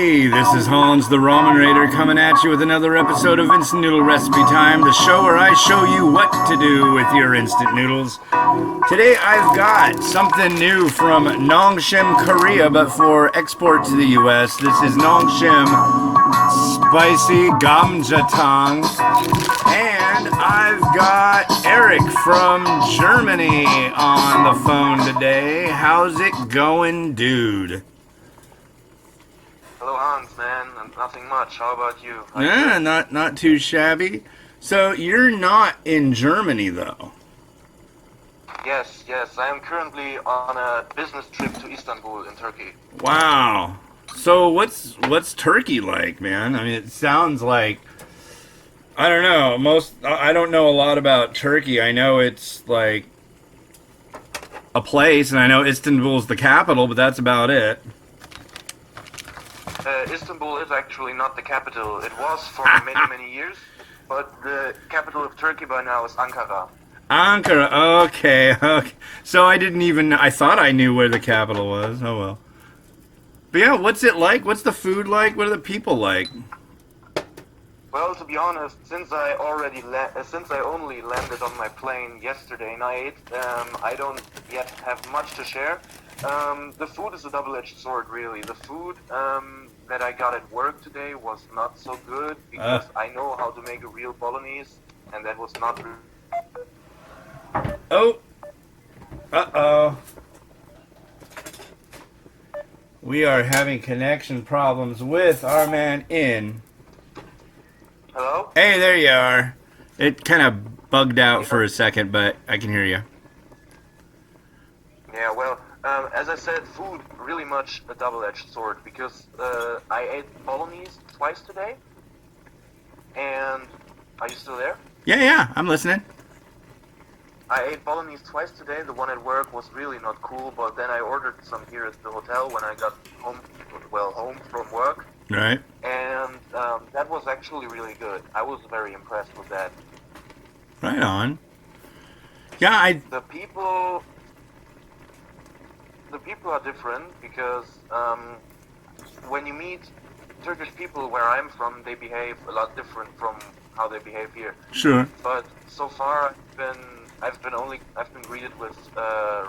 Hey, this is Hans the Ramen Raider coming at you with another episode of Instant Noodle Recipe Time, the show where I show you what to do with your instant noodles. Today I've got something new from Nongshim, Korea, but for export to the US. This is Nongshim Spicy Gamjatang. And I've got Eric from Germany on the phone today. How's it going, dude? Hello, Hans, man. Nothing much. How about you? Yeah, not too shabby. So you're not in Germany, though. Yes. I am currently on a business trip to Istanbul in Turkey. Wow. So what's Turkey like, man? I mean, it sounds like, I don't know. I don't know a lot about Turkey. I know it's like a place, and I know Istanbul's the capital, but that's about it. Istanbul is actually not the capital. It was for many years, but the capital of Turkey by now is Ankara. Ankara, okay. So I thought I knew where the capital was. Oh well. But yeah, what's it like? What's the food like? What are the people like? Well, to be honest, since I only landed on my plane yesterday night, I don't yet have much to share. The food is a double-edged sword, really. The food that I got at work today was not so good because I know how to make a real bolognese, and that was not. Oh. Uh-oh. We are having connection problems with our man in. Hello? Hey, there you are. It kind of bugged out for a second, but I can hear you. Yeah, well, as I said, food really much a double-edged sword because I ate bolognese twice today. And are you still there? Yeah, I'm listening. I ate bolognese twice today. The one at work was really not cool, but then I ordered some here at the hotel when I got home from work. Right. And that was actually really good. I was very impressed with that. Right on. Yeah, The people are different because when you meet Turkish people where I'm from, they behave a lot different from how they behave here. Sure. But so far, I've been greeted with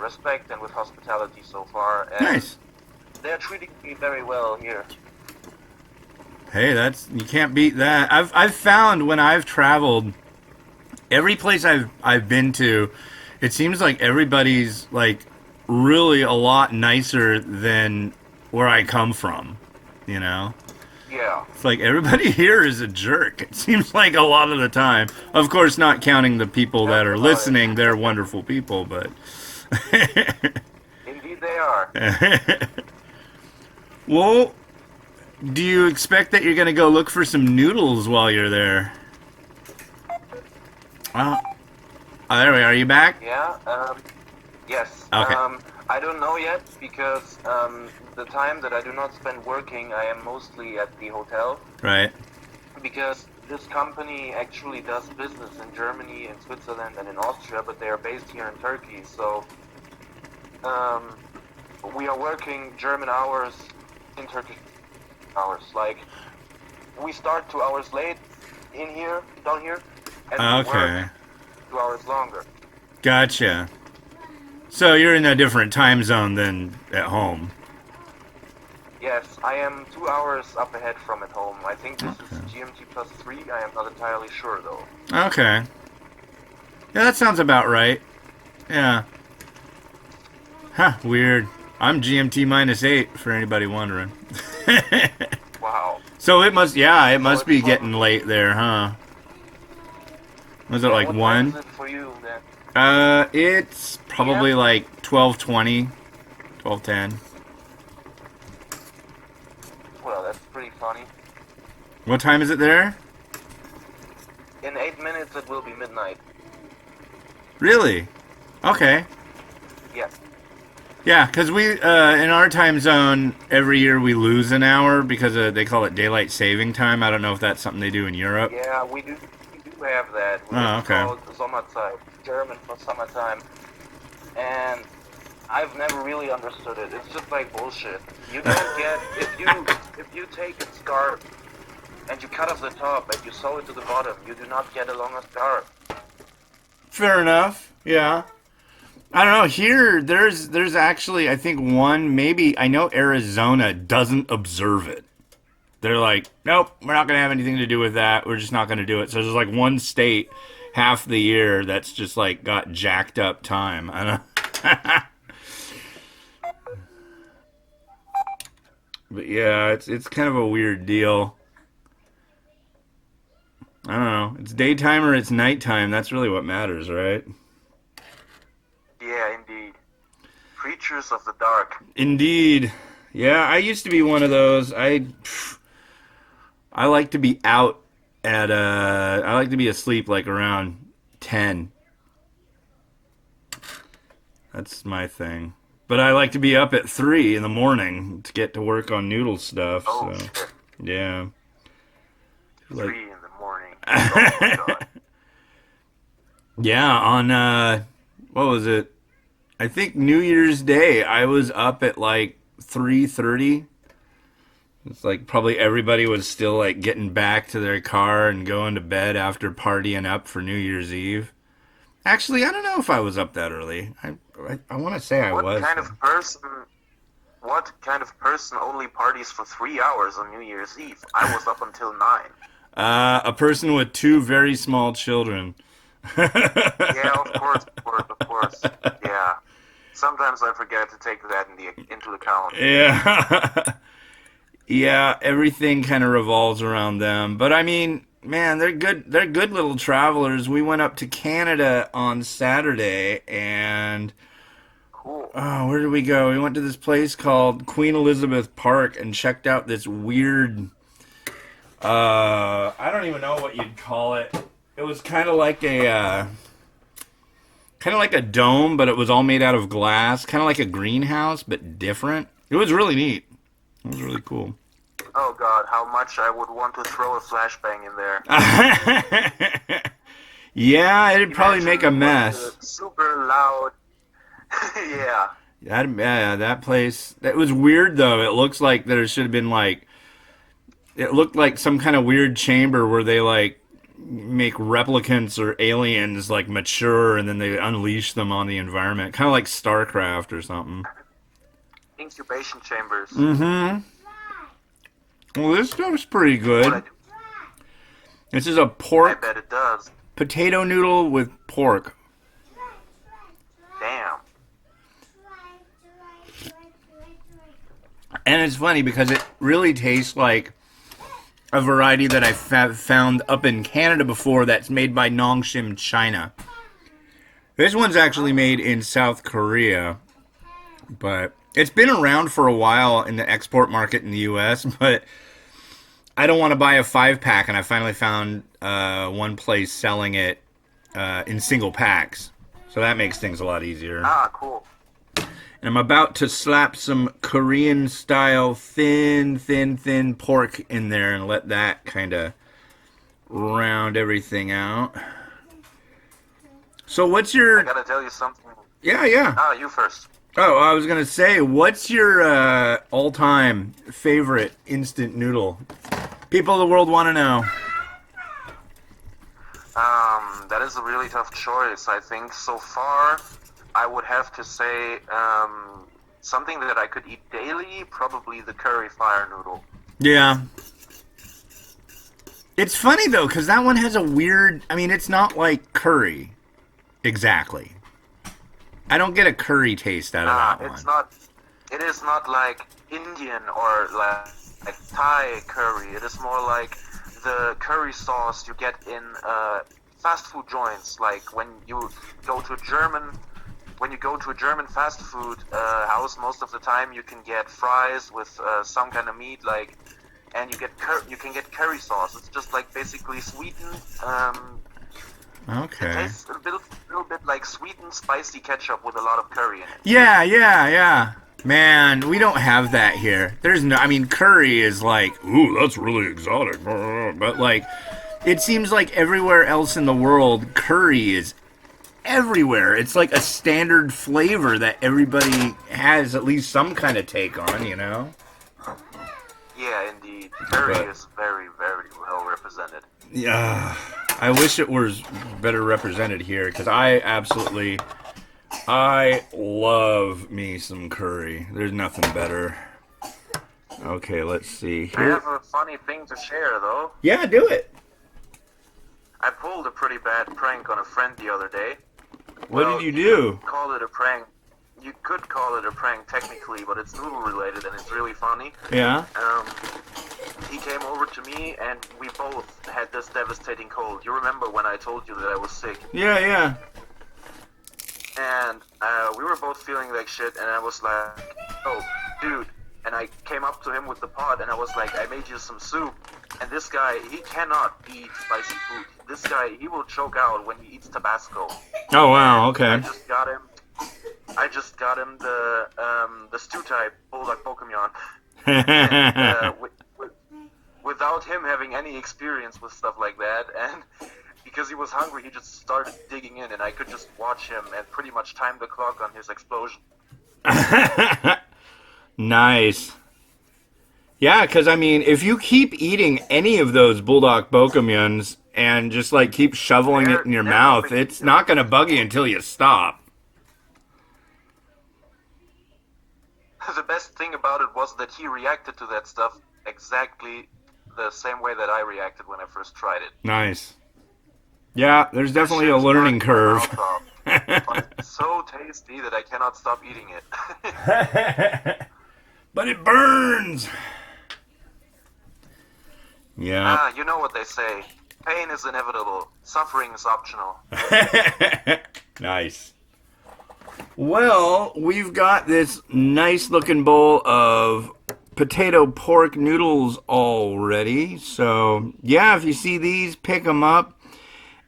respect and with hospitality so far. And nice. They're treating me very well here. Hey, you can't beat that. I've found when I've traveled, every place I've been to, it seems like everybody's like really a lot nicer than where I come from, you know? Yeah. It's like everybody here is a jerk. It seems like a lot of the time. Of course, not counting the people that are listening. They're wonderful people, but... Indeed they are. Well, do you expect that you're going to go look for some noodles while you're there? Oh, there we are. Are you back? Yeah, yes. Okay. I don't know yet because the time that I do not spend working, I am mostly at the hotel. Right. Because this company actually does business in Germany, in Switzerland, and in Austria, but they are based here in Turkey. So we are working German hours in Turkish hours. Like, we start 2 hours late down here, and we work 2 hours longer. Gotcha. So you're in a different time zone than at home. Yes, I am 2 hours up ahead from at home. I think this is GMT plus 3. I am not entirely sure, though. Okay. Yeah, that sounds about right. Yeah. Huh, weird. I'm GMT minus 8, for anybody wondering. Wow. So it must be getting late there, huh? Was it like 1? What time is it for you, then? It's probably like 12:20, 12:10. Well, that's pretty funny. What time is it there? In 8 minutes, it will be midnight. Really? Okay. Yeah. Yeah, because we, in our time zone, every year we lose an hour because they call it daylight saving time. I don't know if that's something they do in Europe. Yeah, we do have that. Oh, okay. It's called Sommerzeit, German for summertime. And I've never really understood it. It's just like bullshit. You don't get if you take a scarf and you cut off the top and you sew it to the bottom, you do not get a longer scarf. Fair enough. Yeah. I don't know. Here, there's actually, I think one, maybe, I know Arizona doesn't observe it. They're like, nope, we're not going to have anything to do with that. We're just not going to do it. So there's like one state half the year that's just like got jacked up time. I don't But yeah, it's kind of a weird deal. I don't know. It's daytime or it's nighttime. That's really what matters, right? Yeah, indeed. Creatures of the dark. Indeed. Yeah, I used to be one of those. I like to be out at I like to be asleep like around 10. That's my thing. But I like to be up at 3 in the morning to get to work on Noodle stuff. Oh, So shit. yeah. 3 in the morning. Oh, my God. Yeah, on what was it? I think New Year's Day I was up at like 3:30. It's like probably everybody was still like getting back to their car and going to bed after partying up for New Year's Eve. Actually, I don't know if I was up that early. I want to say I was. What kind of person only parties for 3 hours on New Year's Eve? I was up until 9. A person with 2 very small children. Yeah, of course. Yeah. Sometimes I forget to take that into account. Yeah. Yeah, everything kind of revolves around them. But I mean, man, they're good. They're good little travelers. We went up to Canada on Saturday, and Cool. oh, where did we go? We went to this place called Queen Elizabeth Park and checked out this weird. I don't even know what you'd call it. It was kind of like a dome, but it was all made out of glass. Kind of like a greenhouse, but different. It was really neat. It was really cool. Oh God, how much I would want to throw a flashbang in there. Yeah, it'd probably make a mess. Super loud. Yeah. That place. That was weird though. It looks like there should have been like. It looked like some kind of weird chamber where they like make replicants or aliens like mature and then they unleash them on the environment, kind of like StarCraft or something. Incubation chambers. Mm-hmm. Well, this stuff's pretty good. This is a I pork bet it does. potato noodle with pork. Damn. And it's funny because it really tastes like a variety that I've found up in Canada before that's made by Nongshim, China. This one's actually made in South Korea, but it's been around for a while in the export market in the U.S., but I don't want to buy a 5-pack, and I finally found one place selling it in single packs. So that makes things a lot easier. Ah, cool. And I'm about to slap some Korean-style thin pork in there and let that kind of round everything out. So what's your... I gotta tell you something. Yeah. Ah, you first. Oh, I was going to say, what's your all-time favorite instant noodle? People of the world want to know. That is a really tough choice. I think so far, I would have to say something that I could eat daily, probably the curry fire noodle. Yeah. It's funny, though, because that one has a weird... I mean, it's not like curry. Exactly. I don't get a curry taste out of that one. It's not. It is not like Indian or like Thai curry. It is more like the curry sauce you get in fast food joints. Like when you go to a German fast food house, most of the time you can get fries with some kind of meat, like, and you can get curry sauce. It's just like basically sweetened. Okay. It tastes a little bit like sweetened spicy ketchup with a lot of curry in it. Yeah. Man, we don't have that here. There's no... I mean, curry is like, ooh, that's really exotic. But, like, it seems like everywhere else in the world, curry is everywhere. It's like a standard flavor that everybody has at least some kind of take on, you know? Yeah, indeed. Curry is very, very well represented. Yeah, I wish it was better represented here, because I love me some curry. There's nothing better. Okay, let's see. I have a funny thing to share, though. Yeah, do it. I pulled a pretty bad prank on a friend the other day. What did you do? Call it a prank. You could call it a prank technically, but it's noodle related and it's really funny. Yeah? He came over to me and we both had this devastating cold. You remember when I told you that I was sick? Yeah, yeah. And we were both feeling like shit, and I was like, oh, dude. And I came up to him with the pot, and I was like, I made you some soup. And this guy, he cannot eat spicy food. This guy, he will choke out when he eats Tabasco. Oh, wow, okay. I just got him the stew type bulldog Pokemon. And, without him having any experience with stuff like that, and because he was hungry, he just started digging in, and I could just watch him and pretty much time the clock on his explosion. Nice. Yeah, because, I mean, if you keep eating any of those bulldog Pokemons and just, like, keep shoveling it in your mouth, it's not going to bug you until you stop. The best thing about it was that he reacted to that stuff exactly the same way that I reacted when I first tried it. Nice. Yeah, there's definitely a learning curve. But it's so tasty that I cannot stop eating it. But it burns! Yeah. You know what they say. Pain is inevitable. Suffering is optional. Nice. Well, we've got this nice looking bowl of potato pork noodles already. So, yeah, if you see these, pick them up.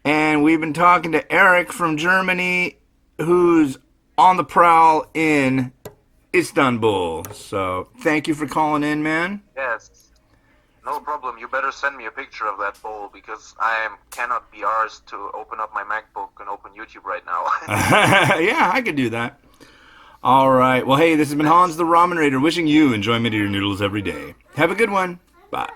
And we've been talking to Eric from Germany, who's on the prowl in Istanbul. So, thank you for calling in, man. Yes. No problem. You better send me a picture of that bowl because I cannot be arsed to open up my MacBook and open YouTube right now. Yeah, I could do that. All right. Well, hey, this has been Hans the Ramen Raider wishing you enjoyment of your noodles every day. Have a good one. Bye.